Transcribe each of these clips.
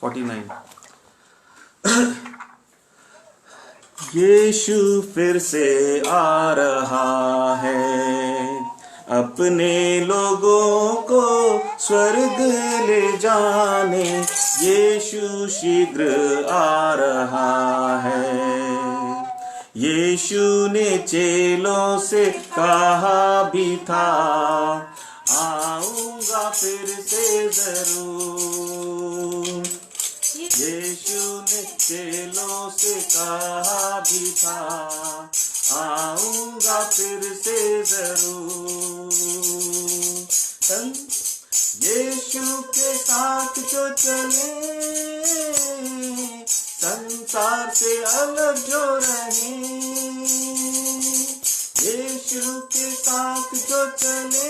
49। यीशु फिर से आ रहा है, अपने लोगों को स्वर्ग ले जाने। यीशु शीघ्र आ रहा है। यीशु ने चेलों से कहा भी था, आऊंगा फिर से जरूर। यीशु ने चेलों से कहा भी था, आऊंगा फिर से जरूर। यीशु के साथ जो चले, संसार से अलग जो रहे। यीशु के साथ जो चले,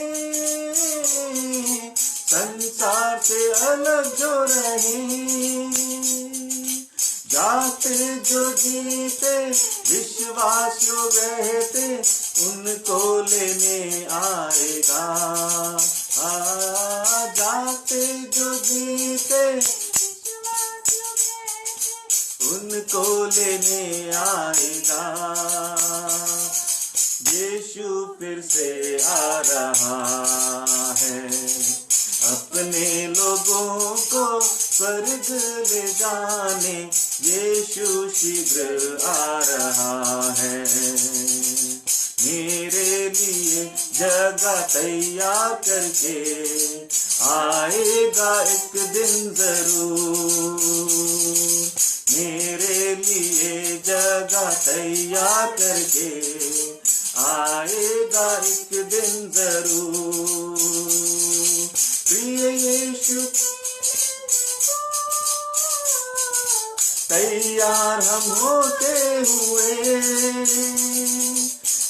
संसार से अलग जो रहे। जाते जो जीते विश्वास जो रहते, उनको लेने आएगा। जाते जो जीते उनको लेने आएगा। यीशु फिर से आ रहा है, अपने लोगों को स्वर्ग ले जाने। यीशु शीघ्र आ रहा है, मेरे लिए जगह तैयार करके आएगा एक दिन जरूर। मेरे लिए जगह तैयार करके आएगा एक दिन जरूर। प्रिय यीशु तैयार हम होते हुए,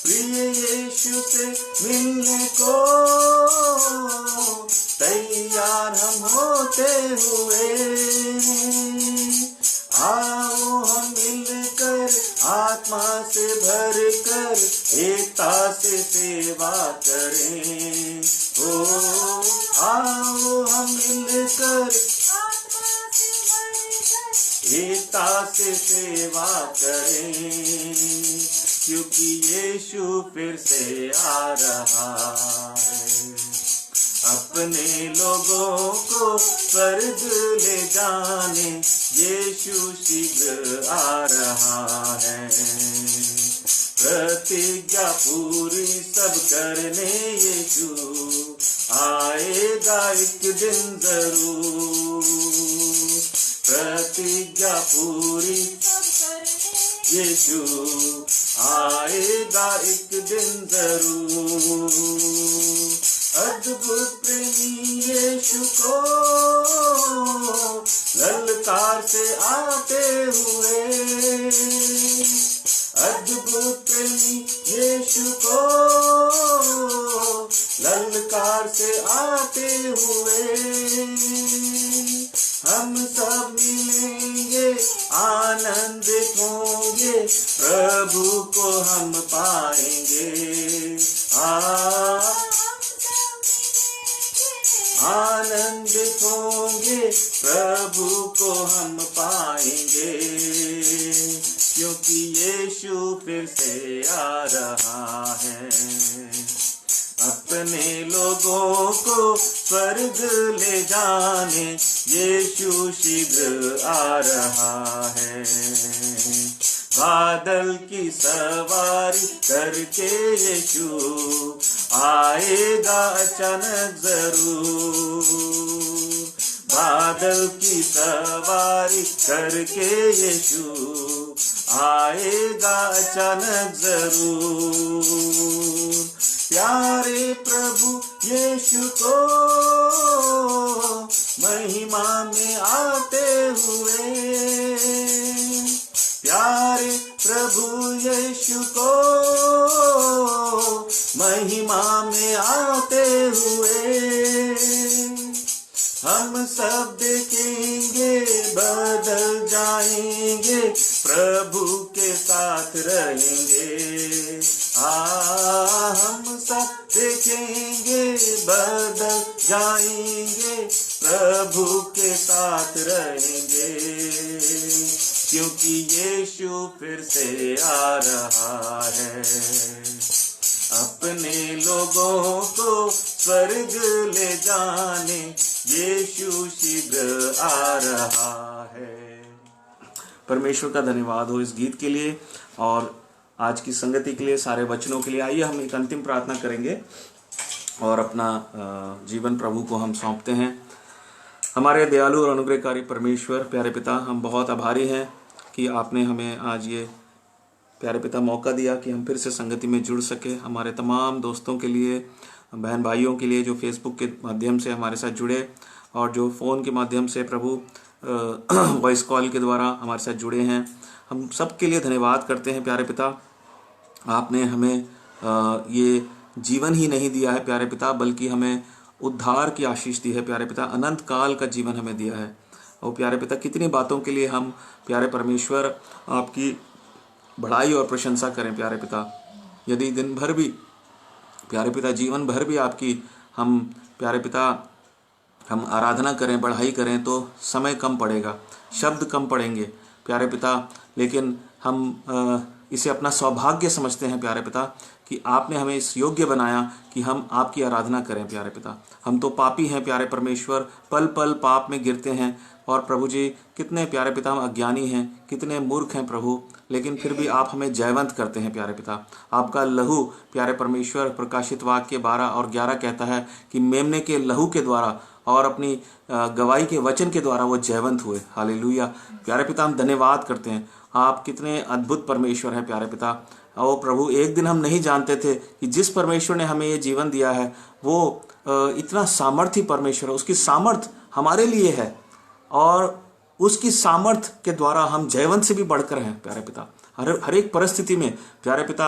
प्रिय यीशु से मिलने को तैयार हम होते हुए। आओ हम मिलकर आत्मा से भरकर एकता से सेवा करें। ओ आओ हम मिलकर एकता से सेवा करें, क्योंकि यीशु फिर से आ रहा है, अपने लोगों को स्वर्ग ले जाने। यीशु शीघ्र आ रहा है, प्रतिज्ञा पूरी सब करने यीशु आएगा एक दिन जरूर। प्रतिज्ञा पूरी यीशु आएगा एक दिन जरूर। अद्भुत प्रेमी यीशु को ललकार से आते हुए, अद्भुत प्रेमी यीशु को ललकार से आते हुए। हम सब मिलेंगे आनंदित होंगे, प्रभु को हम पाएंगे। आनंदित होंगे, प्रभु को हम पाएंगे, क्योंकि यीशु फिर से आ रहा है, अपने लोगों को स्वर्ग ले जाने। यीशु शीघ्र आ रहा है, बादल की सवारी करके यीशु आएगा अचानक जरूर। बादल की सवारी करके यीशु आएगा अचानक जरूर। प्यारे प्रभु यीशु को महिमा में आते हुए, प्यारे प्रभु यीशु को महिमा में आते हुए। हम सब देखेंगे बदल जाएंगे, प्रभु के साथ रहेंगे। हम सब देखेंगे बदल जाएंगे, प्रभु के साथ रहेंगे, क्योंकि यीशु फिर से आ रहा है अपने लोगों को स्वर्ग ले जाने। यीशु शीघ्र आ रहा है। परमेश्वर का धन्यवाद हो इस गीत के लिए और आज की संगति के लिए, सारे वचनों के लिए। आइए हम एक अंतिम प्रार्थना करेंगे और अपना जीवन प्रभु को हम सौंपते हैं। हमारे दयालु और अनुग्रहकारी परमेश्वर, प्यारे पिता, हम बहुत आभारी हैं कि आपने हमें आज ये प्यारे पिता मौका दिया कि हम फिर से संगति में जुड़ सके। हमारे तमाम दोस्तों के लिए, बहन भाइयों के लिए जो फेसबुक के माध्यम से हमारे साथ जुड़े और जो फ़ोन के माध्यम से प्रभु वॉइस कॉल के द्वारा हमारे साथ जुड़े हैं, हम सब के लिए धन्यवाद करते हैं। प्यारे पिता, आपने हमें ये जीवन ही नहीं दिया है प्यारे पिता, बल्कि हमें उद्धार की आशीष दी है प्यारे पिता। अनंत काल का जीवन हमें दिया है। और प्यारे पिता, कितनी बातों के लिए हम प्यारे परमेश्वर आपकी बढ़ाई और प्रशंसा करें प्यारे पिता। यदि दिन भर भी प्यारे पिता, जीवन भर भी आपकी हम प्यारे पिता हम आराधना करें, बढ़ाई करें, तो समय कम पड़ेगा, शब्द कम पड़ेंगे प्यारे पिता। लेकिन हम इसे अपना सौभाग्य समझते हैं प्यारे पिता कि आपने हमें इस योग्य बनाया कि हम आपकी आराधना करें प्यारे पिता। हम तो पापी हैं प्यारे परमेश्वर, पल पल पाप में गिरते हैं। और प्रभु जी, कितने प्यारे पिता हम अज्ञानी हैं, कितने मूर्ख हैं प्रभु, लेकिन फिर भी आप हमें जयवंत करते हैं प्यारे पिता। आपका लहू प्यारे परमेश्वर, प्रकाशित वाक्य 12 और 11 कहता है कि मेमने के लहू के द्वारा और अपनी गवाही के वचन के द्वारा वो जयवंत हुए। हालेलुया। प्यारे पिता, हम धन्यवाद करते हैं। आप कितने अद्भुत परमेश्वर हैं प्यारे पिता। ओ प्रभु, एक दिन हम नहीं जानते थे कि जिस परमेश्वर ने हमें ये जीवन दिया है वो इतना सामर्थ्य परमेश्वर है। उसकी सामर्थ हमारे लिए है और उसकी सामर्थ के द्वारा हम जयवंत से भी बढ़कर हैं प्यारे पिता। हर एक परिस्थिति में प्यारे पिता,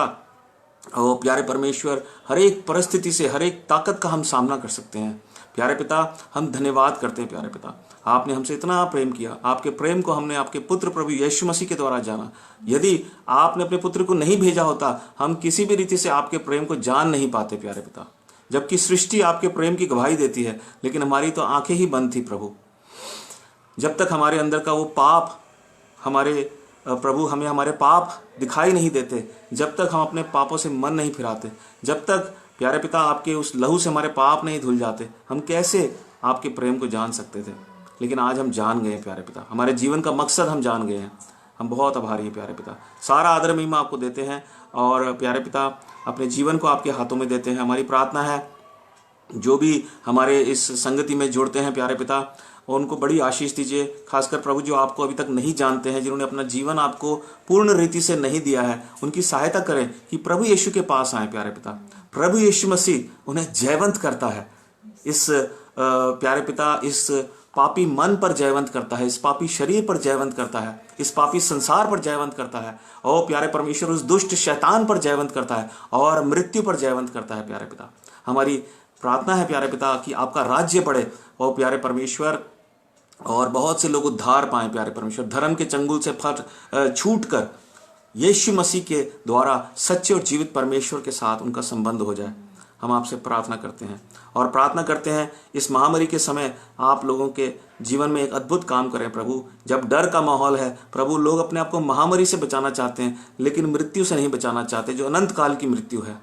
ओ प्यारे परमेश्वर, हर एक परिस्थिति से, हर एक ताकत का हम सामना कर सकते हैं प्यारे पिता। हम धन्यवाद करते हैं प्यारे पिता। आपने हमसे इतना प्रेम किया। आपके प्रेम को हमने आपके पुत्र प्रभु यीशु मसीह के द्वारा जाना। यदि आपने अपने पुत्र को नहीं भेजा होता, हम किसी भी रीति से आपके प्रेम को जान नहीं पाते प्यारे पिता। जबकि सृष्टि आपके प्रेम की गवाही देती है, लेकिन हमारी तो आंखें ही बंद थी प्रभु। जब तक हमारे अंदर का वो पाप, हमारे प्रभु हमें हमारे पाप दिखाई नहीं देते, जब तक हम अपने पापों से मन नहीं फिराते, जब तक प्यारे पिता आपके उस लहू से हमारे पाप नहीं धुल जाते, हम कैसे आपके प्रेम को जान सकते थे। लेकिन आज हम जान गए प्यारे पिता। हमारे जीवन का मकसद हम जान गए हैं। हम बहुत आभारी हैं प्यारे पिता। सारा आदर महिमा आपको देते हैं और प्यारे पिता अपने जीवन को आपके हाथों में देते हैं। हमारी प्रार्थना है जो भी हमारे इस संगति में जुड़ते हैं प्यारे पिता, उनको बड़ी आशीष दीजिए। खासकर प्रभु जो आपको अभी तक नहीं जानते हैं, जिन्होंने अपना जीवन आपको पूर्ण रीति से नहीं दिया है, उनकी सहायता करें कि प्रभु यीशु के पास आए प्यारे पिता। प्रभु यीशु मसीह उन्हें जयवंत करता है। इस प्यारे पिता, इस पापी मन पर जयवंत करता है, इस पापी शरीर पर जयवंत करता है, इस पापी संसार पर जयवंत करता है। और प्यारे परमेश्वर उस दुष्ट शैतान पर जयवंत करता है और मृत्यु पर जयवंत करता है प्यारे पिता। हमारी प्रार्थना है प्यारे पिता कि आपका राज्य बढ़े और प्यारे परमेश्वर और बहुत से लोग उद्धार पाएं प्यारे परमेश्वर। धर्म के चंगुल से छूट कर यीशु मसीह के द्वारा सच्चे और जीवित परमेश्वर के साथ उनका संबंध हो जाए। हम आपसे प्रार्थना करते हैं और प्रार्थना करते हैं इस महामारी के समय आप लोगों के जीवन में एक अद्भुत काम करें प्रभु। जब डर का माहौल है प्रभु, लोग अपने आप को महामारी से बचाना चाहते हैं, लेकिन मृत्यु से नहीं बचाना चाहते, जो अनंत काल की मृत्यु है।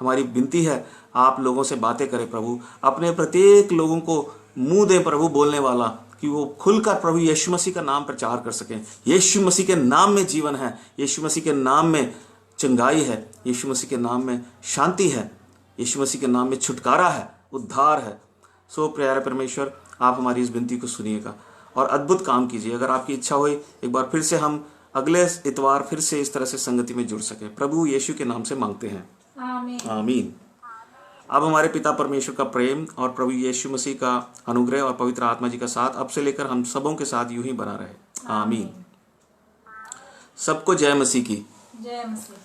हमारी विनती है आप लोगों से बातें करें प्रभु। अपने प्रत्येक लोगों को मुंह दें प्रभु बोलने वाला, कि वो खुलकर प्रभु यीशु मसीह का नाम प्रचार कर सकें। यीशु मसीह के नाम में जीवन है, यीशु मसीह के नाम में चंगाई है, यीशु मसीह के नाम में शांति है, यीशु मसीह के नाम में छुटकारा है, उद्धार है। सो प्यारे परमेश्वर, आप हमारी इस विनती को सुनिएगा और अद्भुत काम कीजिए। अगर आपकी इच्छा हो एक बार फिर से हम अगले इतवार फिर से इस तरह से संगति में जुड़ सके, प्रभु यीशु के नाम से मांगते हैं, आमीन। अब हमारे पिता परमेश्वर का प्रेम और प्रभु यीशु मसीह का अनुग्रह और पवित्र आत्मा जी का साथ अब से लेकर हम सबों के साथ यूं ही बना रहे, आमीन। सबको जय मसीह की जय मसीह।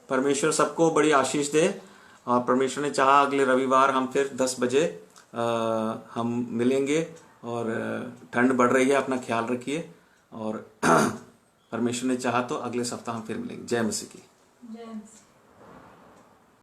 परमेश्वर सबको बड़ी आशीष दे। और परमेश्वर ने चाहा अगले रविवार हम फिर 10 बजे हम मिलेंगे। और ठंड बढ़ रही है, अपना ख्याल रखिए। और परमेश्वर ने चाहा तो अगले सप्ताह हम फिर मिलेंगे। जय मसीह की। जय मसीह।